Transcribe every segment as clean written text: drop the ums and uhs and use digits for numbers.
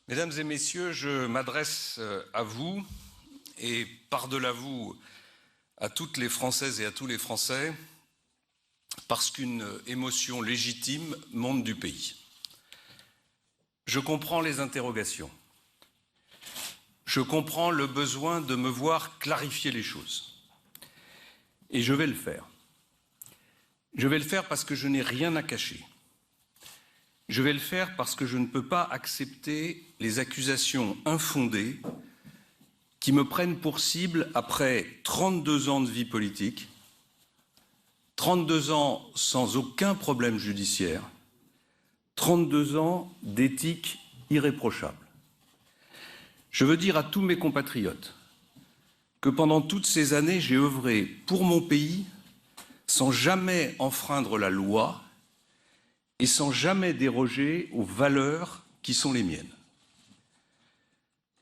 Mesdames et messieurs, je m'adresse à vous et par-delà vous à toutes les Françaises et à tous les Français parce qu'une émotion légitime monte du pays. Je comprends les interrogations. Je comprends le besoin de me voir clarifier les choses. Et je vais le faire. Je vais le faire parce que je n'ai rien à cacher. Je vais le faire parce que je ne peux pas accepter les accusations infondées qui me prennent pour cible après 32 ans de vie politique, 32 ans sans aucun problème judiciaire, 32 ans d'éthique irréprochable. Je veux dire à tous mes compatriotes que pendant toutes ces années, j'ai œuvré pour mon pays sans jamais enfreindre la loi et sans jamais déroger aux valeurs qui sont les miennes.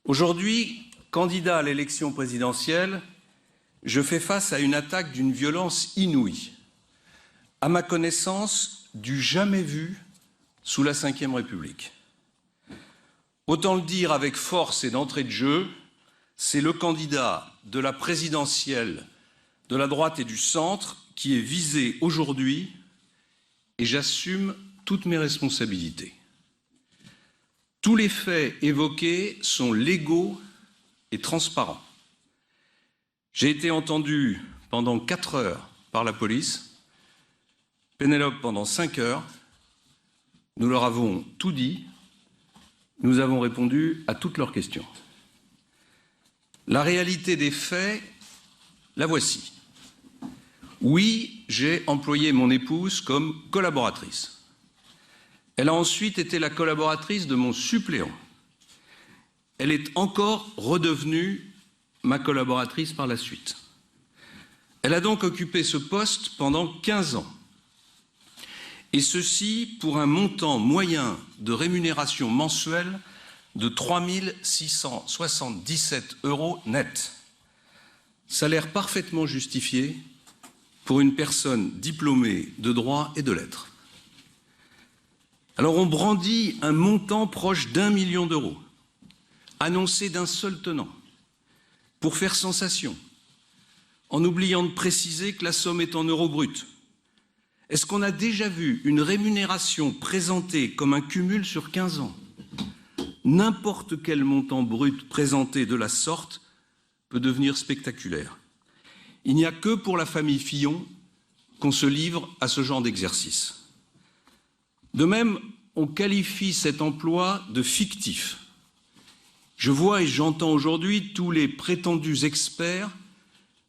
Aujourd'hui, candidat à l'élection présidentielle, je fais face à une attaque d'une violence inouïe, à ma connaissance du jamais vu sous la Ve République. Autant le dire avec force et d'entrée de jeu, c'est le candidat de la présidentielle de la droite et du centre qui est visé aujourd'hui et j'assume toutes mes responsabilités. Tous les faits évoqués sont légaux et transparents. J'ai été entendu pendant 4 heures par la police, Pénélope pendant 5 heures. Nous leur avons tout dit, nous avons répondu à toutes leurs questions. La réalité des faits, la voici. Oui, j'ai employé mon épouse comme collaboratrice. Elle a ensuite été la collaboratrice de mon suppléant. Elle est encore redevenue ma collaboratrice par la suite. Elle a donc occupé ce poste pendant 15 ans. Et ceci pour un montant moyen de rémunération mensuelle de 3 677 € net. Salaire parfaitement justifié pour une personne diplômée de droit et de lettres. Alors on brandit un montant proche d'1 million d'euros, annoncé d'un seul tenant, pour faire sensation, en oubliant de préciser que la somme est en euros bruts. Est-ce qu'on a déjà vu une rémunération présentée comme un cumul sur 15 ans? N'importe quel montant brut présenté de la sorte peut devenir spectaculaire. Il n'y a que pour la famille Fillon qu'on se livre à ce genre d'exercice. De même, on qualifie cet emploi de fictif. Je vois et j'entends aujourd'hui tous les prétendus experts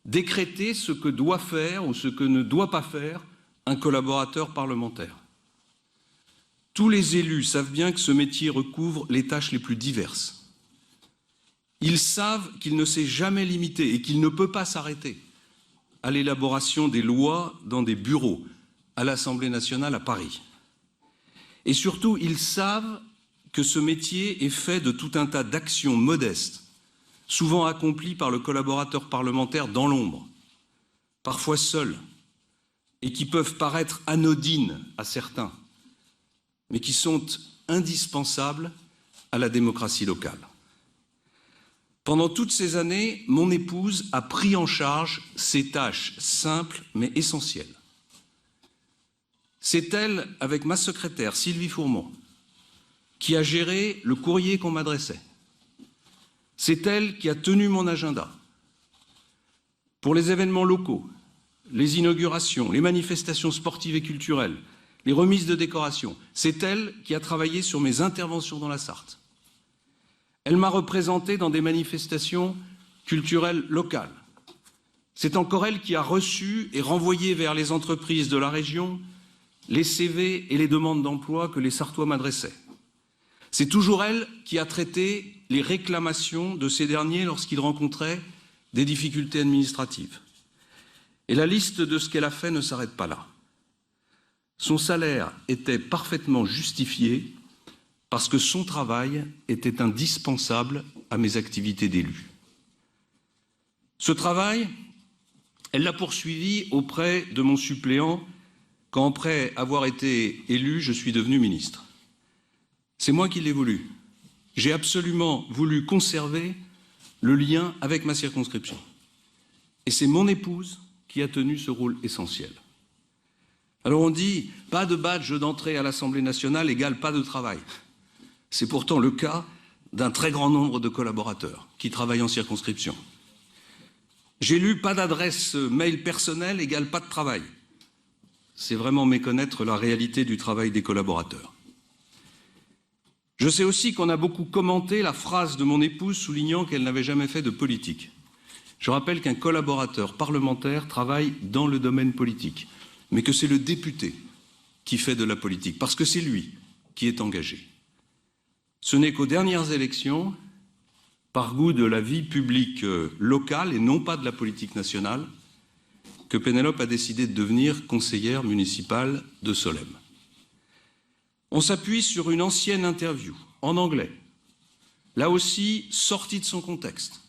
décréter ce que doit faire ou ce que ne doit pas faire un collaborateur parlementaire. Tous les élus savent bien que ce métier recouvre les tâches les plus diverses. Ils savent qu'il ne s'est jamais limité et qu'il ne peut pas s'arrêter à l'élaboration des lois dans des bureaux à l'Assemblée nationale à Paris. Et surtout, ils savent que ce métier est fait de tout un tas d'actions modestes, souvent accomplies par le collaborateur parlementaire dans l'ombre, parfois seul, et qui peuvent paraître anodines à certains, mais qui sont indispensables à la démocratie locale. Pendant toutes ces années, mon épouse a pris en charge ces tâches simples mais essentielles. C'est elle, avec ma secrétaire Sylvie Fourmont, qui a géré le courrier qu'on m'adressait. C'est elle qui a tenu mon agenda. Pour les événements locaux, les inaugurations, les manifestations sportives et culturelles, les remises de décorations, c'est elle qui a travaillé sur mes interventions dans la Sarthe. Elle m'a représenté dans des manifestations culturelles locales. C'est encore elle qui a reçu et renvoyé vers les entreprises de la région les CV et les demandes d'emploi que les Sarthois m'adressaient. C'est toujours elle qui a traité les réclamations de ces derniers lorsqu'ils rencontraient des difficultés administratives. Et la liste de ce qu'elle a fait ne s'arrête pas là. Son salaire était parfaitement justifié parce que son travail était indispensable à mes activités d'élu. Ce travail, elle l'a poursuivi auprès de mon suppléant quand, après avoir été élu, je suis devenu ministre. C'est moi qui l'ai voulu. j'ai absolument voulu conserver le lien avec ma circonscription. Et c'est mon épouse qui a tenu ce rôle essentiel. Alors on dit, pas de badge d'entrée à l'Assemblée nationale égale pas de travail. C'est pourtant le cas d'un très grand nombre de collaborateurs qui travaillent en circonscription. J'ai lu, pas d'adresse mail personnelle égale pas de travail. C'est vraiment méconnaître la réalité du travail des collaborateurs. Je sais aussi qu'on a beaucoup commenté la phrase de mon épouse soulignant qu'elle n'avait jamais fait de politique. Je rappelle qu'un collaborateur parlementaire travaille dans le domaine politique, mais que c'est le député qui fait de la politique, parce que c'est lui qui est engagé. Ce n'est qu'aux dernières élections, par goût de la vie publique locale et non pas de la politique nationale, que Pénélope a décidé de devenir conseillère municipale de Solesmes. On s'appuie sur une ancienne interview en anglais, là aussi sortie de son contexte,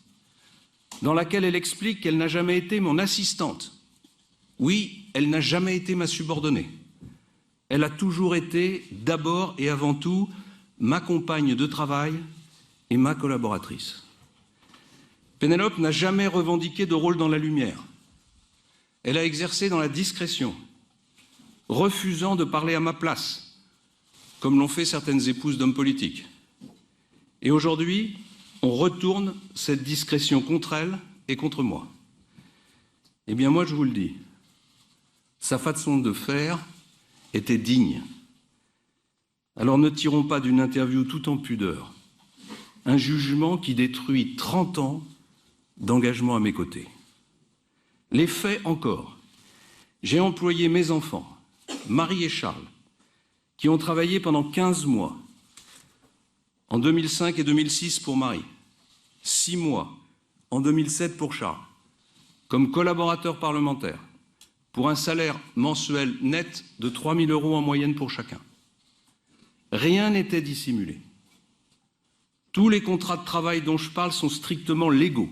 dans laquelle elle explique qu'elle n'a jamais été mon assistante. Oui, elle n'a jamais été ma subordonnée. Elle a toujours été d'abord et avant tout ma compagne de travail et ma collaboratrice. Pénélope n'a jamais revendiqué de rôle dans la lumière. Elle a exercé dans la discrétion, refusant de parler à ma place, comme l'ont fait certaines épouses d'hommes politiques. Et aujourd'hui, on retourne cette discrétion contre elle et contre moi. Eh bien moi, je vous le dis, sa façon de faire était digne. Alors ne tirons pas d'une interview tout en pudeur un jugement qui détruit 30 ans d'engagement à mes côtés. Les faits encore. J'ai employé mes enfants, Marie et Charles, qui ont travaillé pendant 15 mois, en 2005 et 2006 pour Marie, 6 mois en 2007 pour Charles, comme collaborateurs parlementaires, pour un salaire mensuel net de 3 000 € en moyenne pour chacun. Rien n'était dissimulé. Tous les contrats de travail dont je parle sont strictement légaux.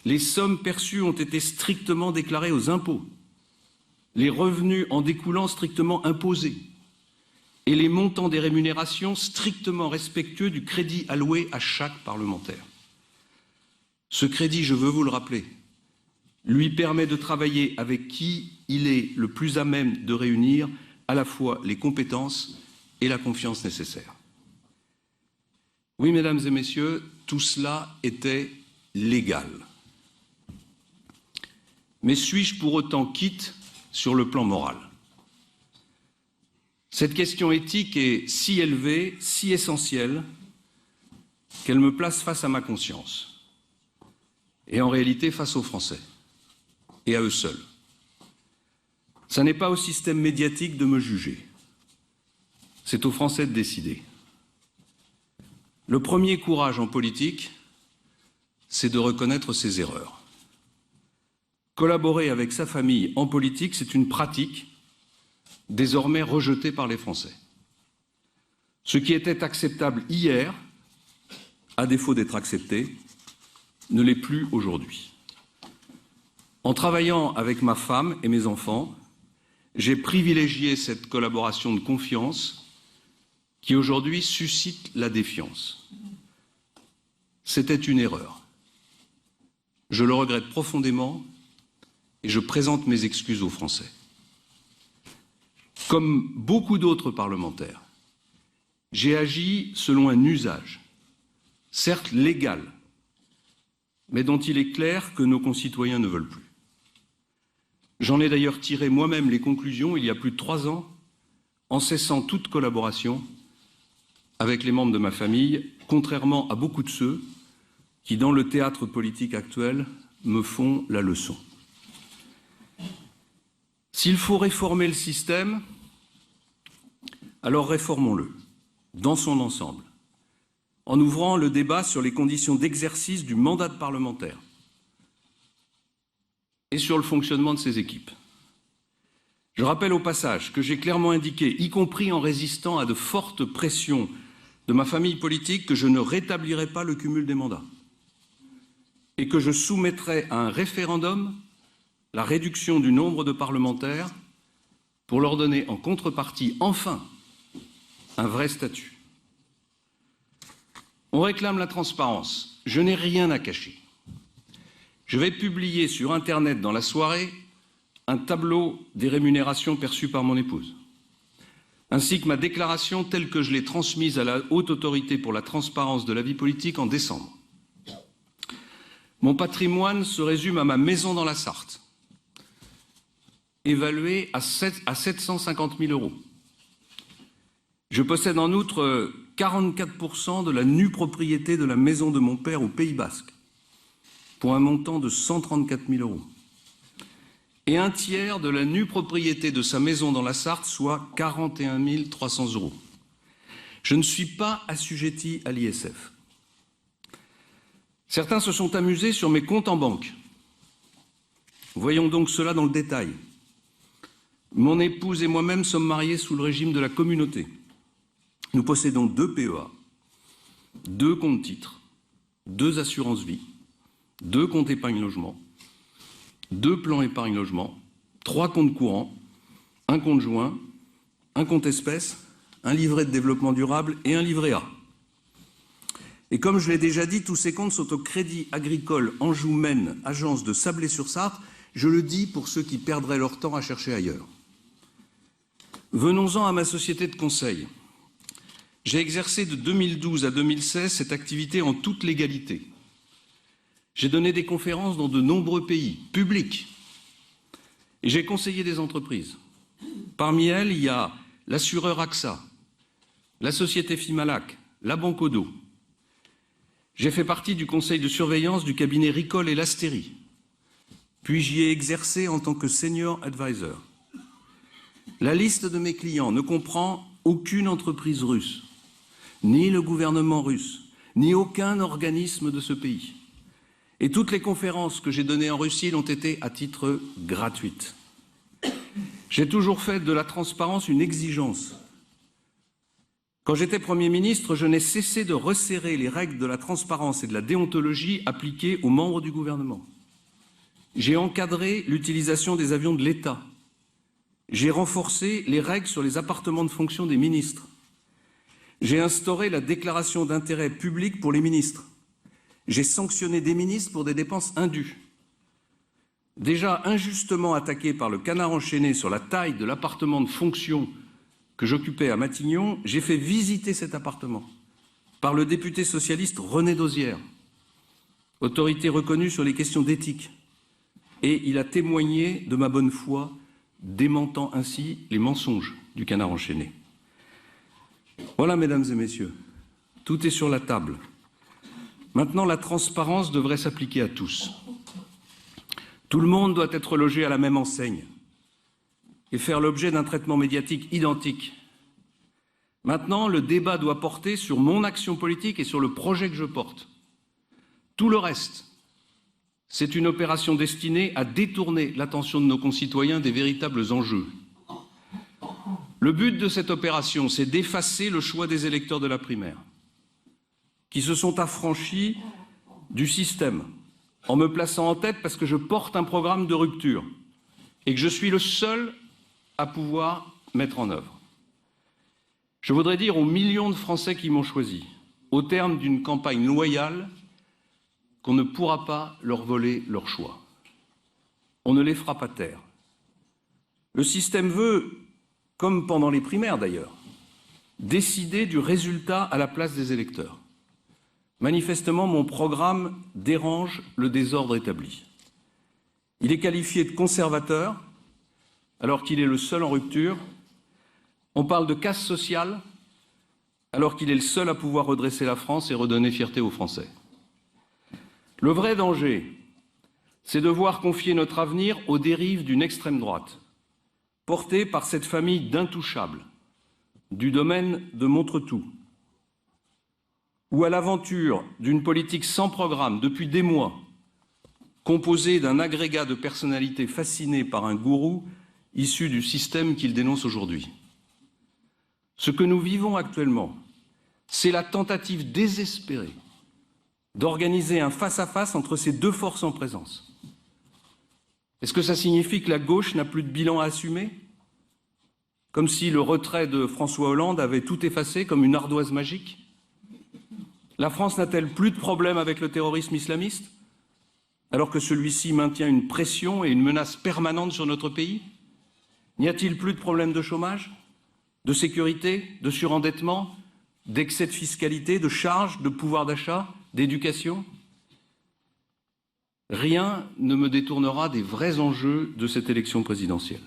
Les sommes perçues ont été strictement déclarées aux impôts, les revenus en découlant strictement imposés, et les montants des rémunérations strictement respectueux du crédit alloué à chaque parlementaire. Ce crédit, je veux vous le rappeler, lui permet de travailler avec qui il est le plus à même de réunir à la fois les compétences et la confiance nécessaires. Oui, mesdames et messieurs, tout cela était légal. Mais suis-je pour autant quitte sur le plan moral? Cette question éthique est si élevée, si essentielle, qu'elle me place face à ma conscience, et en réalité face aux Français, et à eux seuls. Ça n'est pas au système médiatique de me juger, c'est aux Français de décider. Le premier courage en politique, c'est de reconnaître ses erreurs. Collaborer avec sa famille en politique, c'est une pratique désormais rejetée par les Français. Ce qui était acceptable hier, à défaut d'être accepté, ne l'est plus aujourd'hui. En travaillant avec ma femme et mes enfants, j'ai privilégié cette collaboration de confiance qui aujourd'hui suscite la défiance. C'était une erreur. Je le regrette profondément et je présente mes excuses aux Français. Comme beaucoup d'autres parlementaires, j'ai agi selon un usage, certes légal, mais dont il est clair que nos concitoyens ne veulent plus. J'en ai d'ailleurs tiré moi-même les conclusions il y a plus de 3 ans, en cessant toute collaboration avec les membres de ma famille, contrairement à beaucoup de ceux qui, dans le théâtre politique actuel, me font la leçon. S'il faut réformer le système, alors réformons-le, dans son ensemble, en ouvrant le débat sur les conditions d'exercice du mandat de parlementaire et sur le fonctionnement de ses équipes. Je rappelle au passage que j'ai clairement indiqué, y compris en résistant à de fortes pressions de ma famille politique, que je ne rétablirai pas le cumul des mandats et que je soumettrai à un référendum la réduction du nombre de parlementaires pour leur donner en contrepartie, enfin, un vrai statut. On réclame la transparence. Je n'ai rien à cacher. Je vais publier sur Internet dans la soirée un tableau des rémunérations perçues par mon épouse, ainsi que ma déclaration telle que je l'ai transmise à la Haute Autorité pour la transparence de la vie politique en décembre. Mon patrimoine se résume à ma maison dans la Sarthe, évaluée à 750 000 €. Je possède en outre 44% de la nue propriété de la maison de mon père au Pays Basque, pour un montant de 134 000 €. Et un tiers de la nue propriété de sa maison dans la Sarthe, soit 41 300 €. Je ne suis pas assujetti à l'ISF. Certains se sont amusés sur mes comptes en banque. Voyons donc cela dans le détail. Mon épouse et moi-même sommes mariés sous le régime de la communauté. Nous possédons 2 PEA, 2 comptes titres, 2 assurances vie, 2 comptes épargne logement, 2 plans épargne logement, 3 comptes courants, un compte joint, un compte espèces, un livret de développement durable et un livret A. Et comme je l'ai déjà dit, tous ces comptes sont au Crédit Agricole Anjou-Maine, agence de Sablé-sur-Sarthe. Je le dis pour ceux qui perdraient leur temps à chercher ailleurs. Venons-en à ma société de conseil. J'ai exercé de 2012 à 2016 cette activité en toute légalité. J'ai donné des conférences dans de nombreux pays, publics, et j'ai conseillé des entreprises. Parmi elles, il y a l'assureur AXA, la société Fimalac, la Banque Odo. J'ai fait partie du conseil de surveillance du cabinet Ricol et Lasteri, puis j'y ai exercé en tant que senior advisor. La liste de mes clients ne comprend aucune entreprise russe, ni le gouvernement russe, ni aucun organisme de ce pays. Et toutes les conférences que j'ai données en Russie l'ont été à titre gratuit. J'ai toujours fait de la transparence une exigence. Quand j'étais Premier ministre, je n'ai cessé de resserrer les règles de la transparence et de la déontologie appliquées aux membres du gouvernement. J'ai encadré l'utilisation des avions de l'État. J'ai renforcé les règles sur les appartements de fonction des ministres. J'ai instauré la déclaration d'intérêt public pour les ministres. J'ai sanctionné des ministres pour des dépenses indues. Déjà injustement attaqué par le canard enchaîné sur la taille de l'appartement de fonction que j'occupais à Matignon, j'ai fait visiter cet appartement par le député socialiste René Dosière, autorité reconnue sur les questions d'éthique. Et il a témoigné de ma bonne foi, démentant ainsi les mensonges du canard enchaîné. Voilà, mesdames et messieurs, tout est sur la table. Maintenant, la transparence devrait s'appliquer à tous. Tout le monde doit être logé à la même enseigne et faire l'objet d'un traitement médiatique identique. Maintenant, le débat doit porter sur mon action politique et sur le projet que je porte. Tout le reste, c'est une opération destinée à détourner l'attention de nos concitoyens des véritables enjeux. Le but de cette opération, c'est d'effacer le choix des électeurs de la primaire, qui se sont affranchis du système en me plaçant en tête parce que je porte un programme de rupture et que je suis le seul à pouvoir mettre en œuvre. Je voudrais dire aux millions de Français qui m'ont choisi, au terme d'une campagne loyale, qu'on ne pourra pas leur voler leur choix. On ne les fera pas taire. Le système veut, comme pendant les primaires d'ailleurs, décider du résultat à la place des électeurs. Manifestement, mon programme dérange le désordre établi. Il est qualifié de conservateur, alors qu'il est le seul en rupture. On parle de casse sociale, alors qu'il est le seul à pouvoir redresser la France et redonner fierté aux Français. Le vrai danger, c'est de voir confier notre avenir aux dérives d'une extrême droite, portée par cette famille d'intouchables, du domaine de Montretout, ou à l'aventure d'une politique sans programme depuis des mois, composée d'un agrégat de personnalités fascinées par un gourou issu du système qu'il dénonce aujourd'hui. Ce que nous vivons actuellement, c'est la tentative désespérée d'organiser un face-à-face entre ces deux forces en présence. Est-ce que ça signifie que la gauche n'a plus de bilan à assumer? Comme si le retrait de François Hollande avait tout effacé comme une ardoise magique? La France n'a-t-elle plus de problème avec le terrorisme islamiste, alors que celui-ci maintient une pression et une menace permanente sur notre pays? N'y a-t-il plus de problème de chômage, de sécurité, de surendettement, d'excès de fiscalité, de charges, de pouvoir d'achat, d'éducation? Rien ne me détournera des vrais enjeux de cette élection présidentielle.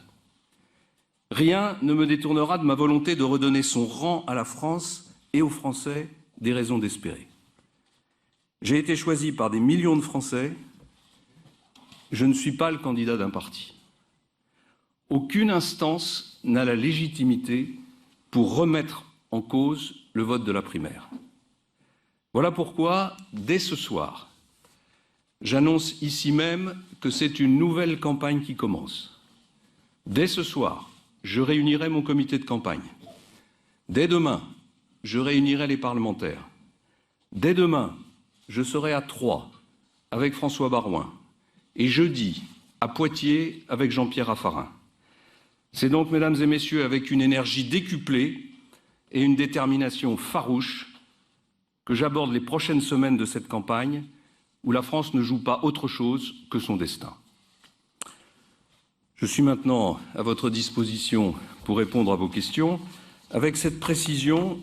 Rien ne me détournera de ma volonté de redonner son rang à la France et aux Français des raisons d'espérer. J'ai été choisi par des millions de Français. Je ne suis pas le candidat d'un parti. Aucune instance n'a la légitimité pour remettre en cause le vote de la primaire. Voilà pourquoi, dès ce soir, j'annonce ici même que c'est une nouvelle campagne qui commence. Dès ce soir, je réunirai mon comité de campagne. Dès demain, je réunirai les parlementaires. Dès demain, je serai à Troyes avec François Baroin et jeudi à Poitiers avec Jean-Pierre Raffarin. C'est donc, mesdames et messieurs, avec une énergie décuplée et une détermination farouche que j'aborde les prochaines semaines de cette campagne où la France ne joue pas autre chose que son destin. Je suis maintenant à votre disposition pour répondre à vos questions, avec cette précision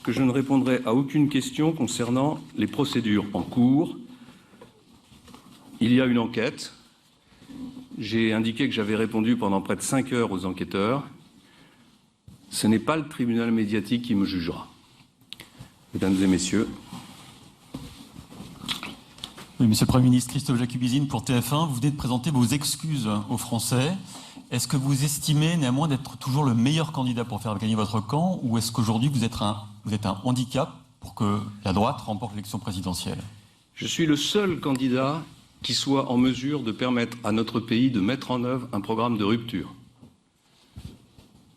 que je ne répondrai à aucune question concernant les procédures en cours. Il y a une enquête. J'ai indiqué que j'avais répondu pendant près de 5 heures aux enquêteurs. Ce n'est pas le tribunal médiatique qui me jugera. Mesdames et messieurs. Oui, Monsieur le Premier ministre, Christophe Jacubizine pour TF1, vous venez de présenter vos excuses aux Français. Est-ce que vous estimez néanmoins d'être toujours le meilleur candidat pour faire gagner votre camp, ou est-ce qu'aujourd'hui vous êtes un handicap pour que la droite remporte l'élection présidentielle? Je suis le seul candidat qui soit en mesure de permettre à notre pays de mettre en œuvre un programme de rupture.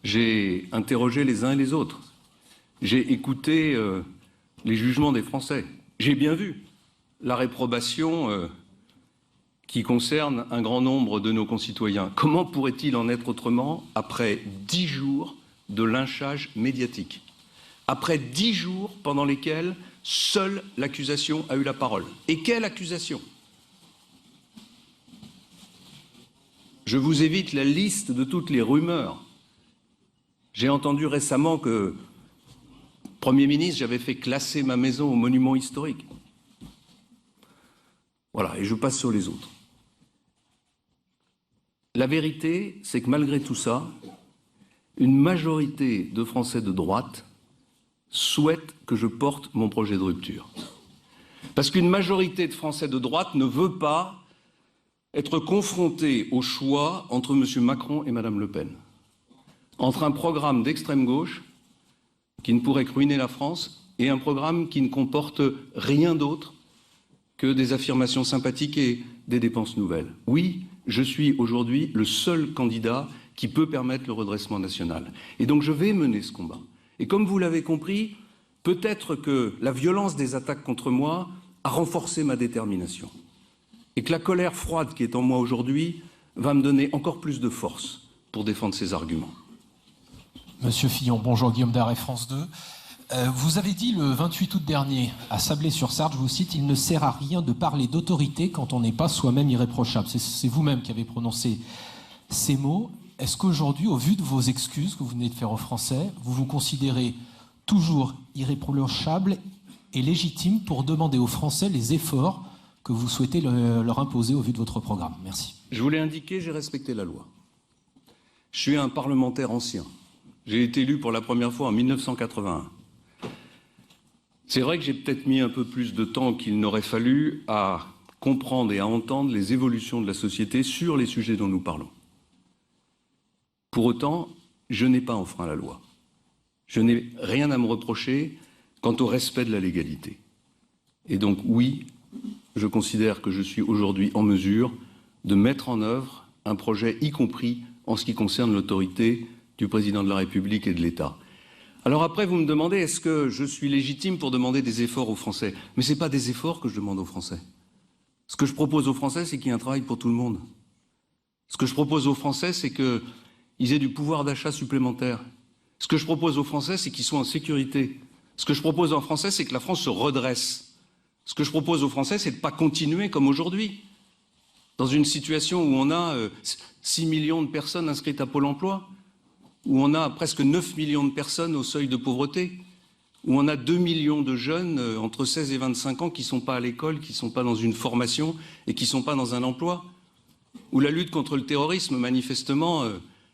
J'ai interrogé les uns et les autres. J'ai écouté les jugements des Français. J'ai bien vu la réprobation qui concerne un grand nombre de nos concitoyens. Comment pourrait-il en être autrement après 10 jours de lynchage médiatique? Après 10 jours pendant lesquels seule l'accusation a eu la parole. Et quelle accusation? Je vous évite la liste de toutes les rumeurs. J'ai entendu récemment que, Premier ministre, j'avais fait classer ma maison au monument historique. Voilà, et je passe sur les autres. La vérité, c'est que malgré tout ça, une majorité de Français de droite souhaite que je porte mon projet de rupture. Parce qu'une majorité de Français de droite ne veut pas être confronté au choix entre M. Macron et Mme Le Pen, entre un programme d'extrême gauche qui ne pourrait que ruiner la France et un programme qui ne comporte rien d'autre que des affirmations sympathiques et des dépenses nouvelles. Oui, je suis aujourd'hui le seul candidat qui peut permettre le redressement national. Et donc je vais mener ce combat. Et comme vous l'avez compris, peut-être que la violence des attaques contre moi a renforcé ma détermination. Et que la colère froide qui est en moi aujourd'hui va me donner encore plus de force pour défendre ces arguments. Monsieur Fillon, bonjour, Guillaume Darret, France 2. Vous avez dit le 28 août dernier à Sablé-sur-Sarthe, je vous cite, « Il ne sert à rien de parler d'autorité quand on n'est pas soi-même irréprochable ». C'est vous-même qui avez prononcé ces mots. Est-ce qu'aujourd'hui, au vu de vos excuses que vous venez de faire aux Français, vous vous considérez toujours irréprochable et légitime pour demander aux Français les efforts que vous souhaitez leur imposer au vu de votre programme? Merci. Je vous l'ai indiqué, j'ai respecté la loi. Je suis un parlementaire ancien. J'ai été élu pour la première fois en 1981. C'est vrai que j'ai peut-être mis un peu plus de temps qu'il n'aurait fallu à comprendre et à entendre les évolutions de la société sur les sujets dont nous parlons. Pour autant, je n'ai pas enfreint la loi. Je n'ai rien à me reprocher quant au respect de la légalité. Et donc, oui, je considère que je suis aujourd'hui en mesure de mettre en œuvre un projet, y compris en ce qui concerne l'autorité du président de la République et de l'État. Alors après, vous me demandez, est-ce que je suis légitime pour demander des efforts aux Français? Mais ce n'est pas des efforts que je demande aux Français. Ce que je propose aux Français, c'est qu'il y ait un travail pour tout le monde. Ce que je propose aux Français, c'est qu'ils aient du pouvoir d'achat supplémentaire. Ce que je propose aux Français, c'est qu'ils soient en sécurité. Ce que je propose aux Français, c'est que la France se redresse. Ce que je propose aux Français, c'est de ne pas continuer comme aujourd'hui, dans une situation où on a 6 millions de personnes inscrites à Pôle emploi, où on a presque 9 millions de personnes au seuil de pauvreté, où on a 2 millions de jeunes entre 16 et 25 ans qui ne sont pas à l'école, qui ne sont pas dans une formation et qui ne sont pas dans un emploi, où la lutte contre le terrorisme, manifestement,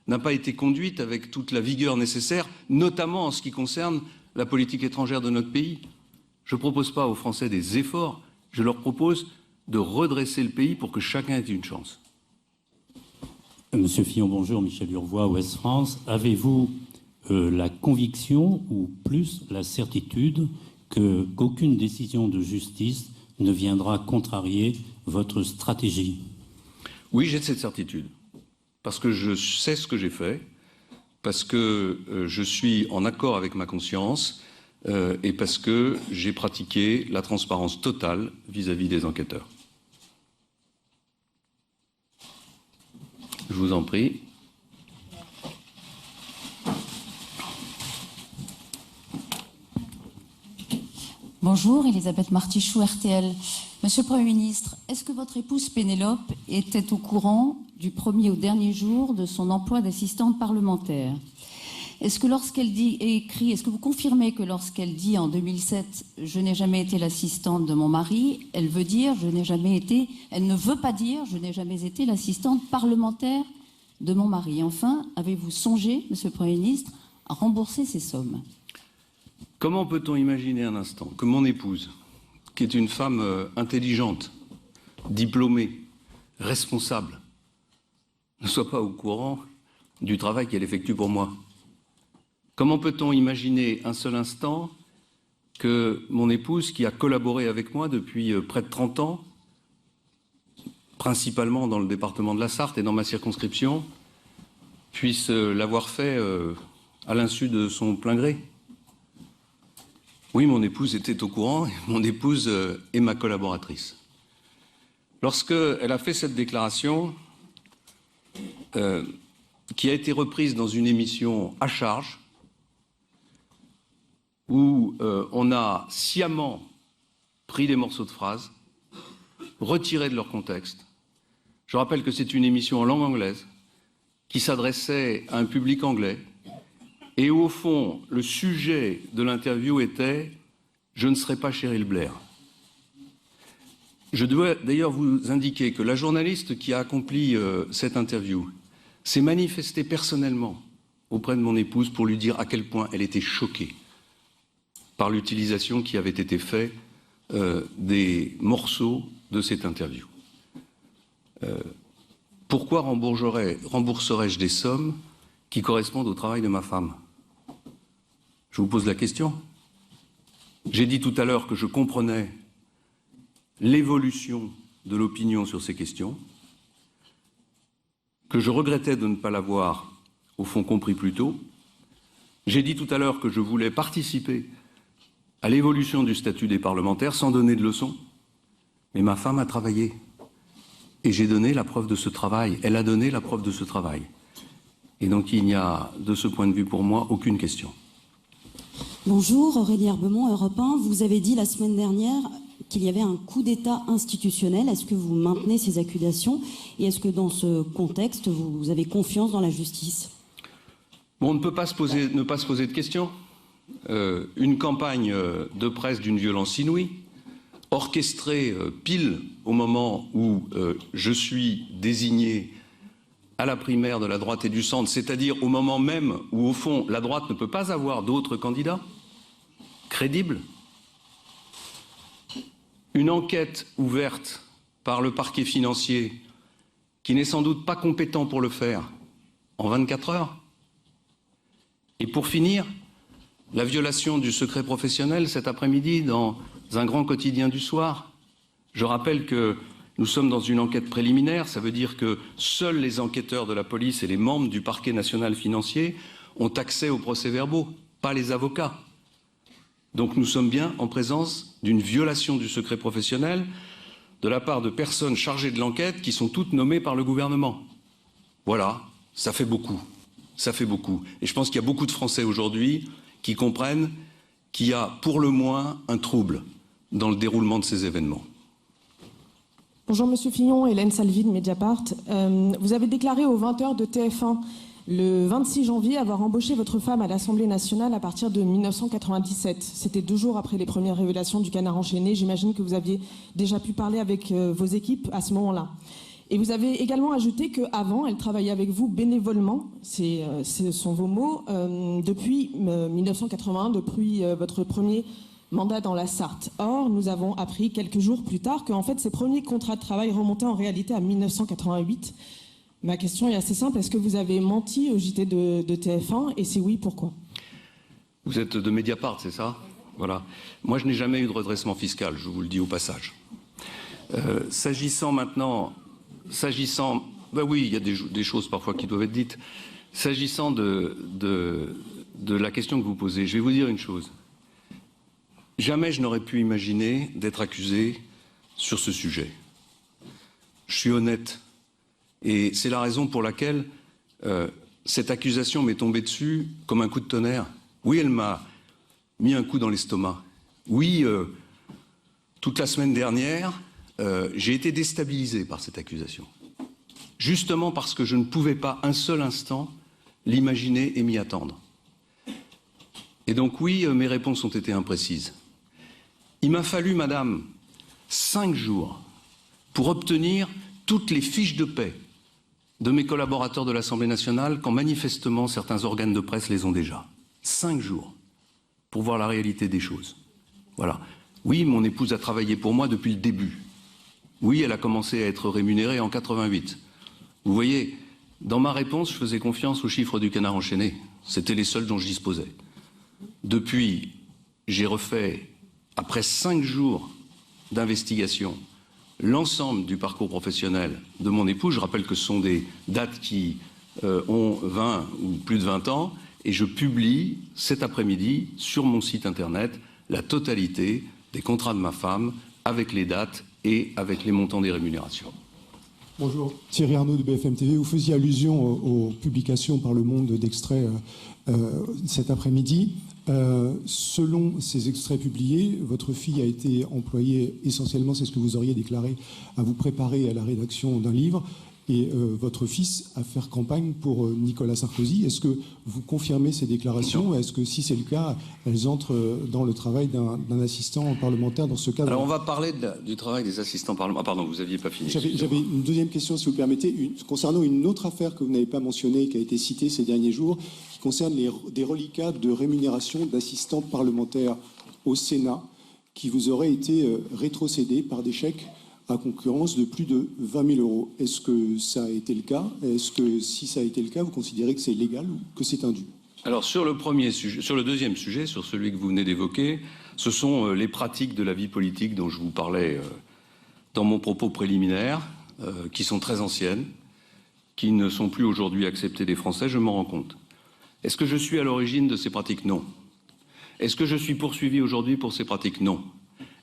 n'a pas été conduite avec toute la vigueur nécessaire, notamment en ce qui concerne la politique étrangère de notre pays. Je ne propose pas aux Français des efforts, je leur propose de redresser le pays pour que chacun ait une chance. Monsieur Fillon, bonjour. Michel Urvois, Ouest France. Avez-vous la conviction ou plus la certitude qu'aucune décision de justice ne viendra contrarier votre stratégie? Oui, j'ai cette certitude. Parce que je sais ce que j'ai fait, parce que je suis en accord avec ma conscience et parce que j'ai pratiqué la transparence totale vis-à-vis des enquêteurs. Je vous en prie. Bonjour, Elisabeth Martichoux, RTL. Monsieur le Premier ministre, est-ce que votre épouse Pénélope était au courant du premier au dernier jour de son emploi d'assistante parlementaire? Est-ce que lorsqu'elle dit et écrit, est-ce que vous confirmez que lorsqu'elle dit en 2007 « Je n'ai jamais été l'assistante de mon mari », elle veut dire « Je n'ai jamais été », elle ne veut pas dire « Je n'ai jamais été l'assistante parlementaire de mon mari ». Enfin, avez-vous songé, Monsieur le Premier ministre, à rembourser ces sommes? Comment peut-on imaginer un instant que mon épouse, qui est une femme intelligente, diplômée, responsable, ne soit pas au courant du travail qu'elle effectue pour moi? Comment peut-on imaginer un seul instant que mon épouse, qui a collaboré avec moi depuis près de 30 ans, principalement dans le département de la Sarthe et dans ma circonscription, puisse l'avoir fait à l'insu de son plein gré? Oui, mon épouse était au courant, et mon épouse est ma collaboratrice. Lorsqu'elle a fait cette déclaration, qui a été reprise dans une émission à charge, où on a sciemment pris des morceaux de phrases, retirés de leur contexte. Je rappelle que c'est une émission en langue anglaise, qui s'adressait à un public anglais, et où, au fond, le sujet de l'interview était « Je ne serai pas Cheryl Blair ». Je dois d'ailleurs vous indiquer que la journaliste qui a accompli cette interview s'est manifestée personnellement auprès de mon épouse pour lui dire à quel point elle était choquée par l'utilisation qui avait été faite des morceaux de cette interview. Pourquoi rembourserais-je des sommes qui correspondent au travail de ma femme? Je vous pose la question. J'ai dit tout à l'heure que je comprenais l'évolution de l'opinion sur ces questions, que je regrettais de ne pas l'avoir, au fond, compris plus tôt. J'ai dit tout à l'heure que je voulais participer à l'évolution du statut des parlementaires sans donner de leçons. Mais ma femme a travaillé. Et j'ai donné la preuve de ce travail. Elle a donné la preuve de ce travail. Et donc il n'y a, de ce point de vue pour moi, aucune question. Bonjour, Aurélie Herbemont, Europe 1. Vous avez dit la semaine dernière qu'il y avait un coup d'État institutionnel. Est-ce que vous maintenez ces accusations? Et est-ce que dans ce contexte, vous avez confiance dans la justice? Bon, on ne peut pas ne pas se poser de questions. Une campagne de presse d'une violence inouïe, orchestrée pile au moment où je suis désigné à la primaire de la droite et du centre, c'est-à-dire au moment même où, au fond, la droite ne peut pas avoir d'autres candidats crédibles. Une enquête ouverte par le parquet financier, qui n'est sans doute pas compétent pour le faire, en 24 heures. Et pour finir, la violation du secret professionnel cet après-midi dans un grand quotidien du soir. Je rappelle que nous sommes dans une enquête préliminaire, ça veut dire que seuls les enquêteurs de la police et les membres du parquet national financier ont accès aux procès-verbaux, pas les avocats. Donc nous sommes bien en présence d'une violation du secret professionnel de la part de personnes chargées de l'enquête qui sont toutes nommées par le gouvernement. Voilà, ça fait beaucoup. Ça fait beaucoup. Et je pense qu'il y a beaucoup de Français aujourd'hui qui comprennent qu'il y a pour le moins un trouble dans le déroulement de ces événements. Bonjour Monsieur Fillon, Hélène Salvi de Mediapart. Vous avez déclaré aux 20h de TF1 le 26 janvier avoir embauché votre femme à l'Assemblée nationale à partir de 1997. C'était 2 jours après les premières révélations du Canard enchaîné. J'imagine que vous aviez déjà pu parler avec vos équipes à ce moment-là. Et vous avez également ajouté qu'avant, elle travaillait avec vous bénévolement, ce sont vos mots, depuis 1981, depuis votre premier mandat dans la Sarthe. Or, nous avons appris quelques jours plus tard qu'en fait, ces premiers contrats de travail remontaient en réalité à 1988. Ma question est assez simple. Est-ce que vous avez menti au JT de TF1 et si oui, pourquoi? Vous êtes de Mediapart, c'est ça? Voilà. Moi, je n'ai jamais eu de redressement fiscal, je vous le dis au passage. S'agissant maintenant... Ben oui, il y a des choses parfois qui doivent être dites. S'agissant de la question que vous posez, je vais vous dire une chose. Jamais je n'aurais pu imaginer d'être accusé sur ce sujet. Je suis honnête. Et c'est la raison pour laquelle cette accusation m'est tombée dessus comme un coup de tonnerre. Oui, elle m'a mis un coup dans l'estomac. Oui, toute la semaine dernière, j'ai été déstabilisé par cette accusation. Justement parce que je ne pouvais pas un seul instant l'imaginer et m'y attendre. Et donc oui, mes réponses ont été imprécises. Il m'a fallu, madame, 5 jours pour obtenir toutes les fiches de paie de mes collaborateurs de l'Assemblée nationale quand manifestement certains organes de presse les ont déjà. 5 jours pour voir la réalité des choses. Voilà. Oui, mon épouse a travaillé pour moi depuis le début. Oui, elle a commencé à être rémunérée en 88. Vous voyez, dans ma réponse, je faisais confiance aux chiffres du Canard enchaîné. C'était les seuls dont je disposais. Depuis, j'ai refait, après 5 jours d'investigation, l'ensemble du parcours professionnel de mon époux. Je rappelle que ce sont des dates qui ont 20 ou plus de 20 ans. Et je publie cet après-midi sur mon site internet la totalité des contrats de ma femme avec les dates et avec les montants des rémunérations. Bonjour, Thierry Arnaud de BFM TV. Vous faisiez allusion aux publications par Le Monde d'extraits cet après-midi. Selon ces extraits publiés, votre fille a été employée essentiellement, c'est ce que vous auriez déclaré, à vous préparer à la rédaction d'un livre et votre fils à faire campagne pour Nicolas Sarkozy. Est-ce que vous confirmez ces déclarations? Est-ce que si c'est le cas, elles entrent dans le travail d'un assistant parlementaire dans ce cadre? Alors on va parler du travail des assistants parlementaires. Ah pardon, vous n'aviez pas fini. J'avais une deuxième question, si vous permettez, concernant une autre affaire que vous n'avez pas mentionnée, qui a été citée ces derniers jours, qui concerne des reliquats de rémunération d'assistants parlementaires au Sénat, qui vous auraient été rétrocédés par des chèques à concurrence de plus de 20 000 euros. Est-ce que ça a été le cas? Est-ce que si ça a été le cas, vous considérez que c'est légal ou que c'est indu? Alors sur le deuxième sujet, sur celui que vous venez d'évoquer, ce sont les pratiques de la vie politique dont je vous parlais dans mon propos préliminaire, qui sont très anciennes, qui ne sont plus aujourd'hui acceptées des Français, je m'en rends compte. Est-ce que je suis à l'origine de ces pratiques? Non. Est-ce que je suis poursuivi aujourd'hui pour ces pratiques? Non.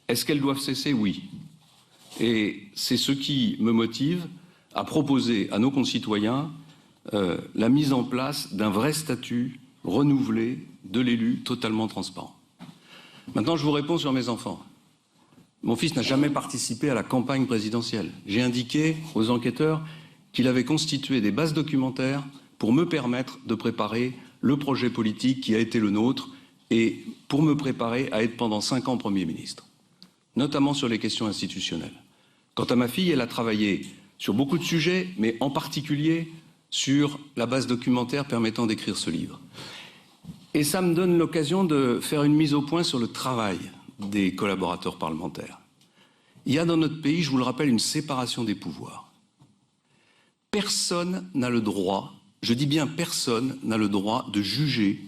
Est-ce qu'elles doivent cesser? Oui. Et c'est ce qui me motive à proposer à nos concitoyens la mise en place d'un vrai statut renouvelé de l'élu totalement transparent. Maintenant, je vous réponds sur mes enfants. Mon fils n'a jamais participé à la campagne présidentielle. J'ai indiqué aux enquêteurs qu'il avait constitué des bases documentaires pour me permettre de préparer le projet politique qui a été le nôtre et pour me préparer à être pendant 5 ans Premier ministre, notamment sur les questions institutionnelles. Quant à ma fille, elle a travaillé sur beaucoup de sujets, mais en particulier sur la base documentaire permettant d'écrire ce livre. Et ça me donne l'occasion de faire une mise au point sur le travail des collaborateurs parlementaires. Il y a dans notre pays, je vous le rappelle, une séparation des pouvoirs. Personne n'a le droit, je dis bien personne n'a le droit de juger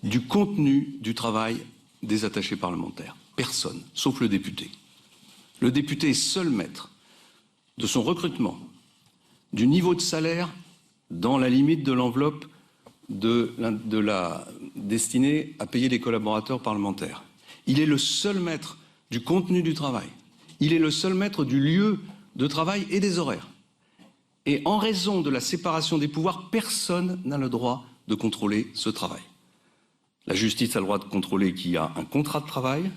du contenu du travail des attachés parlementaires. Personne, sauf le député. Le député est seul maître de son recrutement, du niveau de salaire dans la limite de l'enveloppe de la destinée à payer les collaborateurs parlementaires. Il est le seul maître du contenu du travail. Il est le seul maître du lieu de travail et des horaires. Et en raison de la séparation des pouvoirs, personne n'a le droit de contrôler ce travail. La justice a le droit de contrôler qui a un contrat de travail,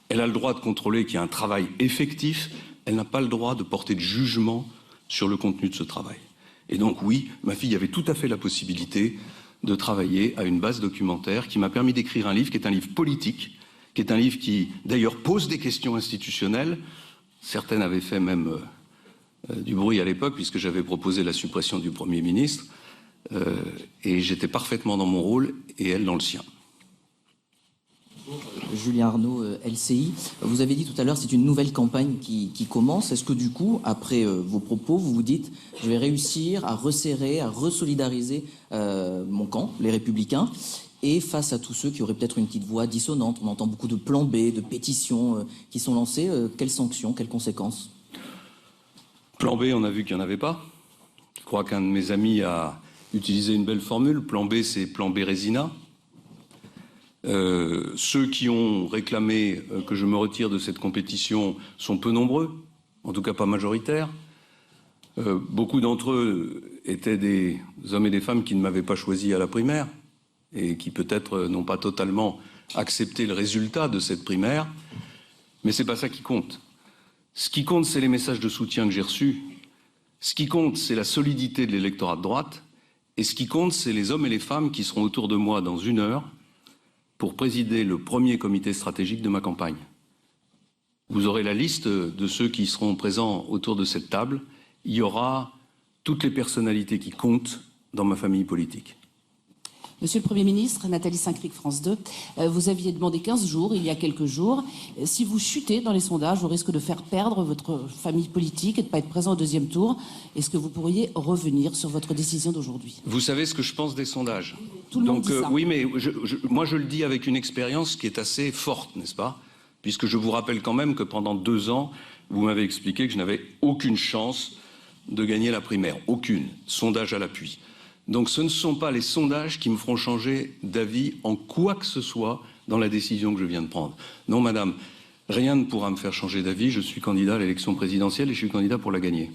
elle a le droit de contrôler qui a un travail effectif, elle n'a pas le droit de porter de jugement sur le contenu de ce travail. Et donc oui, ma fille avait tout à fait la possibilité de travailler à une base documentaire qui m'a permis d'écrire un livre qui est un livre politique, qui est un livre qui d'ailleurs pose des questions institutionnelles. Certaines avaient fait même du bruit à l'époque puisque j'avais proposé la suppression du Premier ministre et j'étais parfaitement dans mon rôle et elle dans le sien. Julien Arnaud, LCI. Vous avez dit tout à l'heure c'est une nouvelle campagne qui commence. Est-ce que du coup, après vos propos, vous vous dites je vais réussir à resserrer, à resolidariser mon camp, les Républicains, et face à tous ceux qui auraient peut-être une petite voix dissonante, on entend beaucoup de plans B, de pétitions qui sont lancées, quelles sanctions, quelles conséquences? Plan B, on a vu qu'il n'y en avait pas. Je crois qu'un de mes amis a utilisé une belle formule. Plan B, c'est plan Bérésina. Ceux qui ont réclamé que je me retire de cette compétition sont peu nombreux, en tout cas pas majoritaires. Beaucoup d'entre eux étaient des hommes et des femmes qui ne m'avaient pas choisi à la primaire et qui peut-être n'ont pas totalement accepté le résultat de cette primaire. Mais c'est pas ça qui compte. Ce qui compte, c'est les messages de soutien que j'ai reçus. Ce qui compte, c'est la solidité de l'électorat de droite. Et ce qui compte, c'est les hommes et les femmes qui seront autour de moi dans 1 heure pour présider le premier comité stratégique de ma campagne. Vous aurez la liste de ceux qui seront présents autour de cette table. Il y aura toutes les personnalités qui comptent dans ma famille politique. Monsieur le Premier ministre, Nathalie Saint-Cric, France 2, vous aviez demandé 15 jours, il y a quelques jours. Si vous chutez dans les sondages, au risque de faire perdre votre famille politique et de ne pas être présent au 2e tour, est-ce que vous pourriez revenir sur votre décision d'aujourd'hui? Vous savez ce que je pense des sondages. Tout le monde dit ça. Oui, mais moi je le dis avec une expérience qui est assez forte, n'est-ce pas? Puisque je vous rappelle quand même que pendant 2 ans, vous m'avez expliqué que je n'avais aucune chance de gagner la primaire. Aucune. Sondage à l'appui. Donc ce ne sont pas les sondages qui me feront changer d'avis en quoi que ce soit dans la décision que je viens de prendre. Non, madame, rien ne pourra me faire changer d'avis. Je suis candidat à l'élection présidentielle et je suis candidat pour la gagner.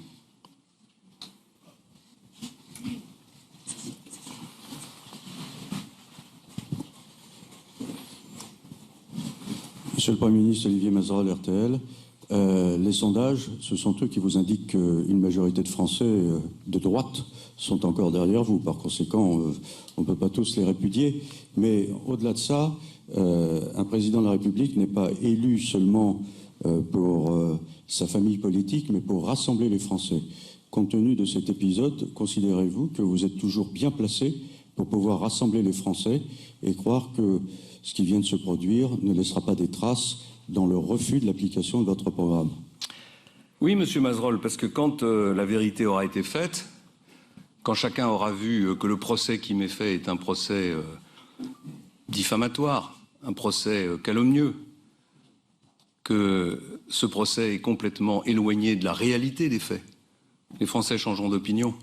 Monsieur le Premier ministre, Olivier Mazerolle, RTL. Les sondages, ce sont eux qui vous indiquent qu'une majorité de Français de droite sont encore derrière vous. Par conséquent, on ne peut pas tous les répudier. Mais au-delà de ça, un président de la République n'est pas élu seulement pour sa famille politique, mais pour rassembler les Français. Compte tenu de cet épisode, considérez-vous que vous êtes toujours bien placé pour pouvoir rassembler les Français et croire que ce qui vient de se produire ne laissera pas des traces dans le refus de l'application de votre programme? Oui, monsieur Mazerolle, parce que quand la vérité aura été faite, quand chacun aura vu que le procès qui m'est fait est un procès diffamatoire, un procès calomnieux, que ce procès est complètement éloigné de la réalité des faits, les Français changeront d'opinion.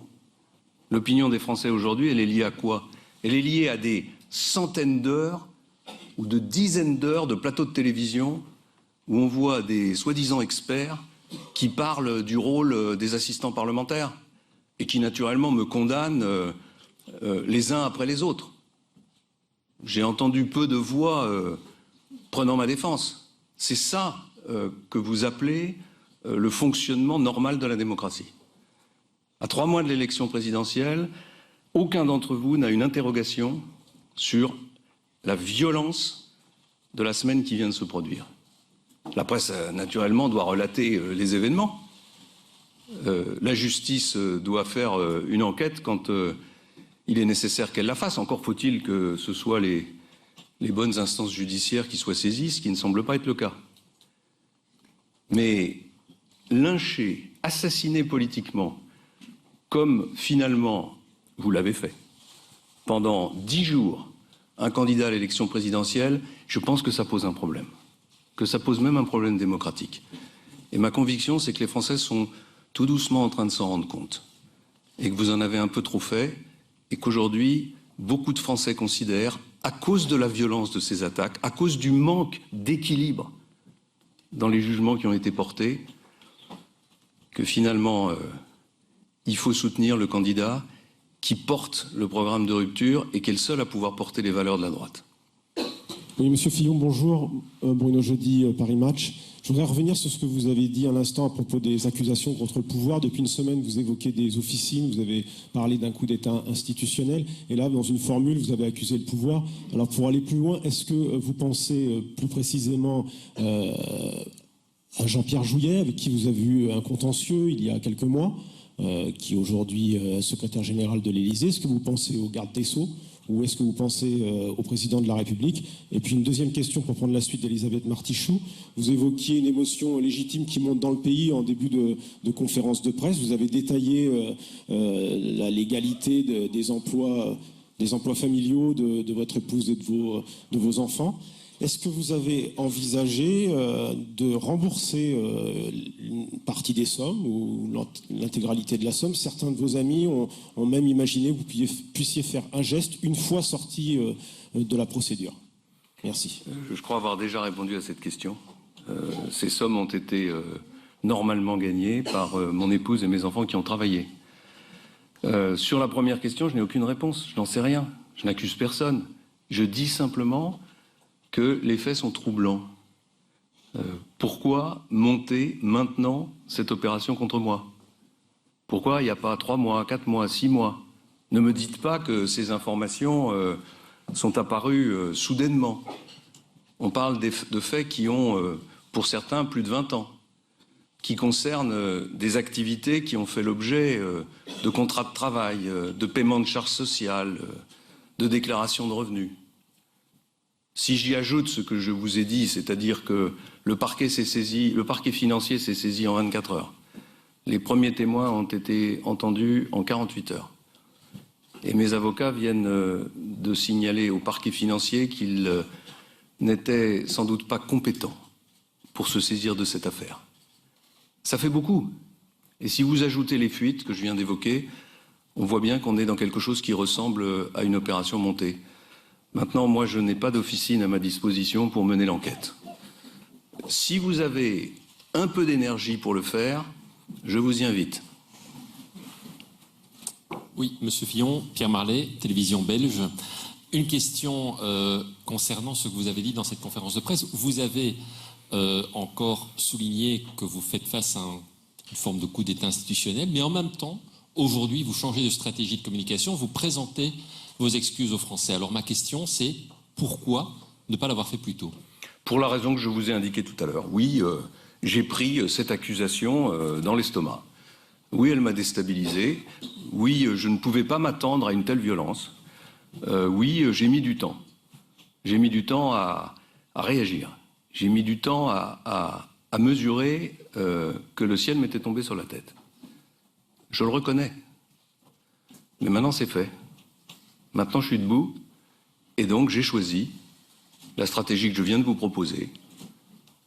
L'opinion des Français aujourd'hui, elle est liée à quoi? Elle est liée à des centaines d'heures ou de dizaines d'heures de plateaux de télévision où on voit des soi-disant experts qui parlent du rôle des assistants parlementaires et qui naturellement me condamnent les uns après les autres. J'ai entendu peu de voix prenant ma défense. C'est ça que vous appelez le fonctionnement normal de la démocratie. À 3 mois de l'élection présidentielle, aucun d'entre vous n'a une interrogation sur la violence de la semaine qui vient de se produire. La presse, naturellement, doit relater les événements. La justice doit faire une enquête quand il est nécessaire qu'elle la fasse. Encore faut-il que ce soit les bonnes instances judiciaires qui soient saisies, ce qui ne semble pas être le cas. Mais lyncher, assassiner politiquement, comme finalement vous l'avez fait, pendant 10 jours, un candidat à l'élection présidentielle, je pense que ça pose un problème. Que ça pose même un problème démocratique. Et ma conviction, c'est que les Français sont tout doucement en train de s'en rendre compte. Et que vous en avez un peu trop fait. Et qu'aujourd'hui, beaucoup de Français considèrent, à cause de la violence de ces attaques, à cause du manque d'équilibre dans les jugements qui ont été portés, que finalement, il faut soutenir le candidat qui porte le programme de rupture et qui est le seul à pouvoir porter les valeurs de la droite. Oui, Monsieur Fillon, bonjour. Bruno Jeudi, Paris Match. Je voudrais revenir sur ce que vous avez dit à l'instant à propos des accusations contre le pouvoir. Depuis une semaine, vous évoquez des officines, vous avez parlé d'un coup d'État institutionnel, et là, dans une formule, vous avez accusé le pouvoir. Alors, pour aller plus loin, est-ce que vous pensez plus précisément à Jean-Pierre Jouyet, avec qui vous avez eu un contentieux il y a quelques mois, qui est aujourd'hui secrétaire général de l'Élysée? Est-ce que vous pensez au garde des Sceaux? Ou est-ce que vous pensez au président de la République? Et puis une deuxième question pour prendre la suite d'Elisabeth Martichoux. Vous évoquiez une émotion légitime qui monte dans le pays en début de conférence de presse. Vous avez détaillé la légalité des emplois familiaux de votre épouse et de vos enfants. Est-ce que vous avez envisagé de rembourser une partie des sommes ou l'intégralité de la somme? Certains de vos amis ont même imaginé que vous puissiez faire un geste une fois sorti de la procédure. Merci. Je crois avoir déjà répondu à cette question. Ces sommes ont été normalement gagnées par mon épouse et mes enfants qui ont travaillé. Sur la première question, je n'ai aucune réponse. Je n'en sais rien. Je n'accuse personne. Je dis simplement que les faits sont troublants. Pourquoi monter maintenant cette opération contre moi? Pourquoi il n'y a pas 3 mois, 4 mois, 6 mois? Ne me dites pas que ces informations sont apparues soudainement. On parle de faits qui ont, pour certains, plus de 20 ans, qui concernent des activités qui ont fait l'objet de contrats de travail, de paiement de charges sociales, de déclaration de revenus. Si j'y ajoute ce que je vous ai dit, c'est-à-dire que le parquet financier s'est saisi en 24 heures. Les premiers témoins ont été entendus en 48 heures. Et mes avocats viennent de signaler au parquet financier qu'ils n'étaient sans doute pas compétents pour se saisir de cette affaire. Ça fait beaucoup. Et si vous ajoutez les fuites que je viens d'évoquer, on voit bien qu'on est dans quelque chose qui ressemble à une opération montée. Maintenant, moi, je n'ai pas d'officine à ma disposition pour mener l'enquête. Si vous avez un peu d'énergie pour le faire, je vous y invite. Oui, Monsieur Fillon, Pierre Marlet, télévision belge. Une question concernant ce que vous avez dit dans cette conférence de presse. Vous avez encore souligné que vous faites face à une forme de coup d'État institutionnel, mais en même temps, aujourd'hui, vous changez de stratégie de communication, vous présentez vos excuses aux Français. Alors ma question, c'est pourquoi ne pas l'avoir fait plus tôt? Pour la raison que je vous ai indiquée tout à l'heure. Oui, j'ai pris cette accusation dans l'estomac. Oui, elle m'a déstabilisé. Oui, je ne pouvais pas m'attendre à une telle violence. Oui, j'ai mis du temps. J'ai mis du temps à réagir. J'ai mis du temps à mesurer que le ciel m'était tombé sur la tête. Je le reconnais. Mais maintenant, c'est fait. Maintenant, je suis debout, et donc j'ai choisi la stratégie que je viens de vous proposer,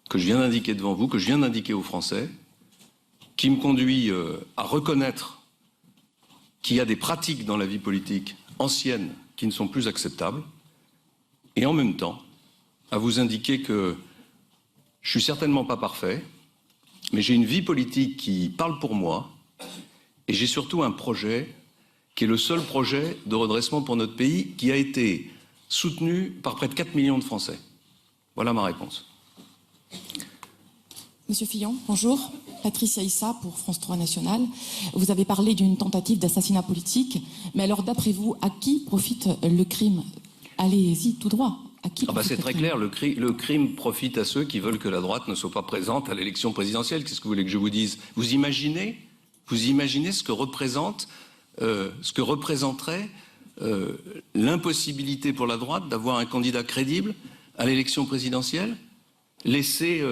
que je viens d'indiquer devant vous, que je viens d'indiquer aux Français, qui me conduit à reconnaître qu'il y a des pratiques dans la vie politique anciennes qui ne sont plus acceptables, et en même temps, à vous indiquer que je suis certainement pas parfait, mais j'ai une vie politique qui parle pour moi, et j'ai surtout un projet qui est le seul projet de redressement pour notre pays qui a été soutenu par près de 4 millions de Français. Voilà ma réponse. Monsieur Fillon, bonjour. Patricia Issa pour France 3 National. Vous avez parlé d'une tentative d'assassinat politique, mais alors d'après vous, à qui profite le crime? Allez-y, tout droit. À qui profite c'est très clair, le crime profite à ceux qui veulent que la droite ne soit pas présente à l'élection présidentielle. Qu'est-ce que vous voulez que je vous dise? Vous imaginez ce que représenterait l'impossibilité pour la droite d'avoir un candidat crédible à l'élection présidentielle? Laisser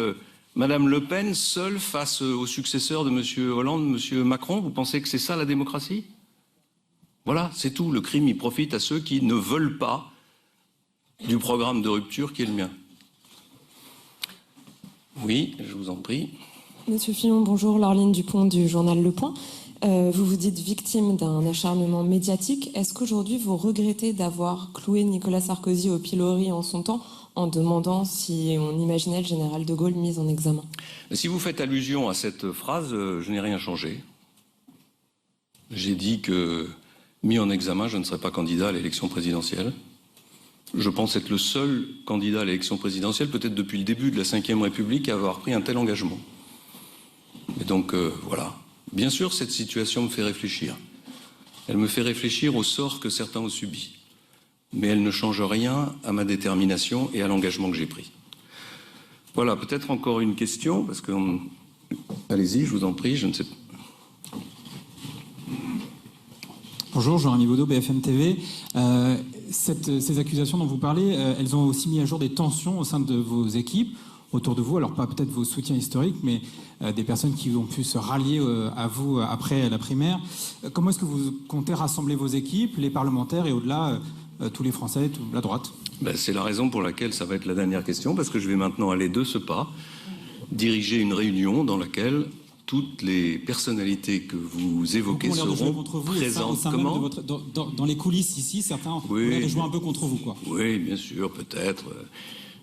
Madame Le Pen seule face au successeur de Monsieur Hollande, Monsieur Macron, vous pensez que c'est ça la démocratie? Voilà, c'est tout. Le crime, il profite à ceux qui ne veulent pas du programme de rupture qui est le mien. Oui, je vous en prie. Monsieur Fillon, bonjour. Laureline Dupont du journal Le Point. Vous vous dites victime d'un acharnement médiatique. Est-ce qu'aujourd'hui vous regrettez d'avoir cloué Nicolas Sarkozy au pilori en son temps en demandant si on imaginait le général de Gaulle mis en examen? Si vous faites allusion à cette phrase, je n'ai rien changé. J'ai dit que, mis en examen, je ne serais pas candidat à l'élection présidentielle. je pense être le seul candidat à l'élection présidentielle, peut-être depuis le début de la Ve République, à avoir pris un tel engagement. Et donc, voilà. Bien sûr, cette situation me fait réfléchir. Elle me fait réfléchir au sort que certains ont subi. Mais elle ne change rien à ma détermination et à l'engagement que j'ai pris. Voilà, peut-être encore une question, parce que... Allez-y, je vous en prie, je ne sais pas. Bonjour, Jean-Rémy Baudot, BFM TV. Ces accusations dont vous parlez, elles ont aussi mis à jour des tensions au sein de vos équipes, autour de vous, alors pas peut-être vos soutiens historiques, mais des personnes qui ont pu se rallier à vous après la primaire. Comment est-ce que vous comptez rassembler vos équipes, les parlementaires et au-delà, tous les Français, toute la droite? C'est la raison pour laquelle ça va être la dernière question, parce que je vais maintenant aller de ce pas, diriger une réunion dans laquelle toutes les personnalités que vous évoquez seront présentes. Comment dans les coulisses ici, certains ont l'air de jouer un peu contre vous, quoi. Oui, bien sûr, peut-être.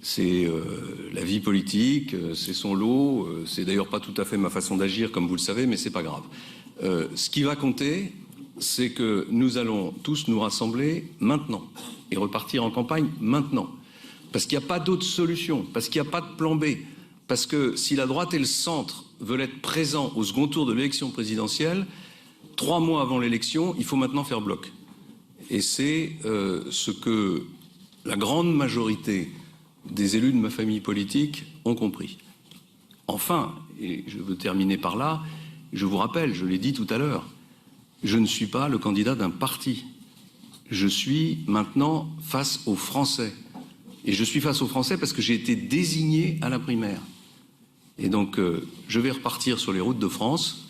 C'est la vie politique, c'est son lot. C'est d'ailleurs pas tout à fait ma façon d'agir, comme vous le savez, mais c'est pas grave. Ce qui va compter, c'est que nous allons tous nous rassembler maintenant et repartir en campagne maintenant. Parce qu'il n'y a pas d'autre solution, parce qu'il n'y a pas de plan B. Parce que si la droite et le centre veulent être présents au second tour de l'élection présidentielle, 3 mois avant l'élection, il faut maintenant faire bloc. Et c'est ce que la grande majorité des élus de ma famille politique ont compris. Enfin, et je veux terminer par là, je vous rappelle, je l'ai dit tout à l'heure, je ne suis pas le candidat d'un parti. Je suis maintenant face aux Français. Et je suis face aux Français parce que j'ai été désigné à la primaire. Et donc, je vais repartir sur les routes de France,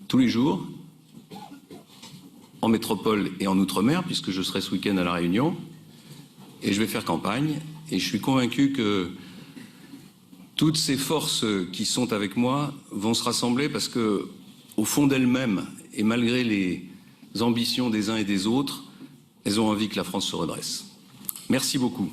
tous les jours, en métropole et en Outre-mer, puisque je serai ce week-end à La Réunion, et je vais faire campagne. Et je suis convaincu que toutes ces forces qui sont avec moi vont se rassembler parce que, au fond d'elles-mêmes, et malgré les ambitions des uns et des autres, elles ont envie que la France se redresse. Merci beaucoup.